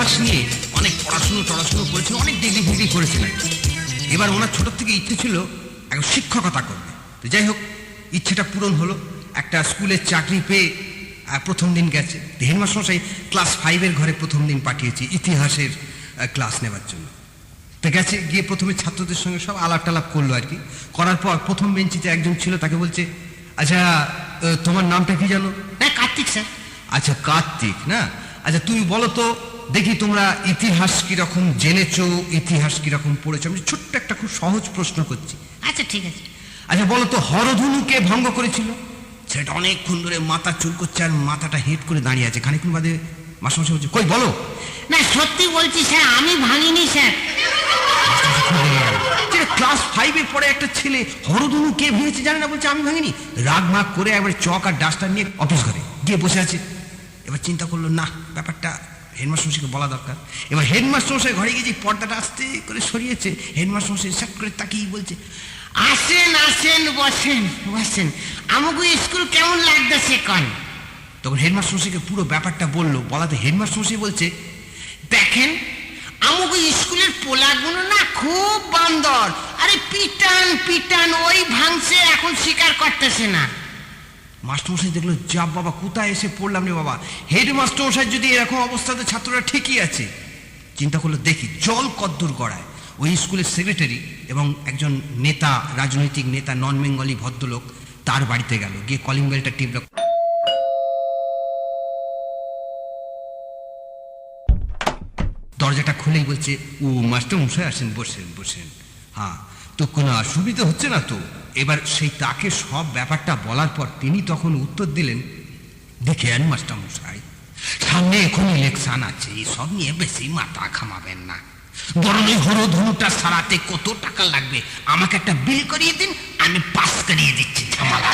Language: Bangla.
ইতিহাস নিয়ে অনেক পড়াশুনো করেছেন, অনেক ডিগ্রি করেছিলেন। এবার ওনার ছোটোর থেকে ইচ্ছে ছিল এখন শিক্ষকতা করবে। তো যাই হোক, ইচ্ছেটা পূরণ হলো। একটা স্কুলের চাকরি পেয়ে প্রথম দিন গেছে। হেডমাস্টারমশাই ক্লাস 5-এর ঘরে প্রথম দিন পাঠিয়েছে ইতিহাসের ক্লাস নেওয়ার জন্য। তো গেছে, গিয়ে প্রথমে ছাত্রদের সঙ্গে সব আলাপ টালাপ করলো আর কি। করার পর প্রথম বেঞ্চিতে একজন ছিল, তাকে বলছে, আচ্ছা তোমার নামটা কি জানো? হ্যাঁ, কার্তিক স্যার। আচ্ছা কার্তিক না? আচ্ছা তুমি বলো তো দেখি তোমরা ইতিহাস কিরকম জেনেছো, ইতিহাস কিরকম পড়েছো। আমি ছোট্ট একটা খুব সহজ প্রশ্ন করছি। আচ্ছা ঠিক আছে। আচ্ছা বলো তো হরধনুকে ভঙ্গ করেছিল? সেটা অনেকক্ষণ ধরে মাথা চুল করছে আর মাথাটা হেট করে দাঁড়িয়ে আছে। খানিকক্ষণ বাদে মাস্টারমশাই বলছে, কই বলো। না সত্যি বলছি স্যার, আমি ভাঙিনি স্যার। ক্লাস 5-এর পরে একটা ছেলে হরধনু কে ভেঙেছে জানে না, বলছে আমি ভাঙিনি। রাগ মাগ করে একবারে চক আর ডাস্টার নিয়ে অফিস ঘরে গিয়ে বসে আছে। এবার চিন্তা করলো, না ব্যাপারটা হেডমাস্টারমশাইকে বলা দরকার। এবার হেডমাস্টারমশাই ঘরে গিয়ে যে পর্দাটা আস্তে করে সরিয়েছে, হেডমাস্টারমশাই সাট করে তাকিয়ে বলছে, আসেন আসেন, বসেন বসেন, আমাকে স্কুল কেমন লাগতেছে কন। তখন হেডমাস্টারমশাইকে পুরো ব্যাপারটা বললো। বলাতে হেডমাস্টারমশাই বলছে, দেখেন আমাকে স্কুলের পোলাগুলো না খুব বান্দর। আরে পিটান পিটান, ওই ভাঙছে, এখন স্বীকার করতেছে না। মাস্টারমশাই দেখলো, যা বাবা কোথায় এসে পড়লাম রে বাবা। হেডমাস্টারমশাই যদি এরকম অবস্থাতে ছাত্ররা ঠিকই আছে। চিন্তা করলো, দেখি জল কদ্দূর গড়ায়। ওই স্কুলের সেক্রেটারি এবং একজন নেতা, রাজনৈতিক নেতা, নন বেঙ্গলি ভদ্রলোক, তার বাড়িতে গেল। গিয়ে কলিং বেলটা টিপল। দরজাটা খুলেই বলছে, ও মাস্টারমশাই আসেন, বসেন বসেন। হ্যাঁ, তো কোনো অসুবিধা হচ্ছে না তো? এবার সেই তাকে সব ব্যাপারটা বলার পর তিনি তখন উত্তর দিলেন, দেখেন মাস্টারমশাই, সামনে এখন ইলেকশন আছে, এসব নিয়ে বেশি মাথা ঘামাবেন না। বরং এই হরধনুটা সারাতে কত টাকা লাগবে আমাকে একটা বিল করিয়ে দিন, আমি পাস করিয়ে দিচ্ছি, ঝামেলা।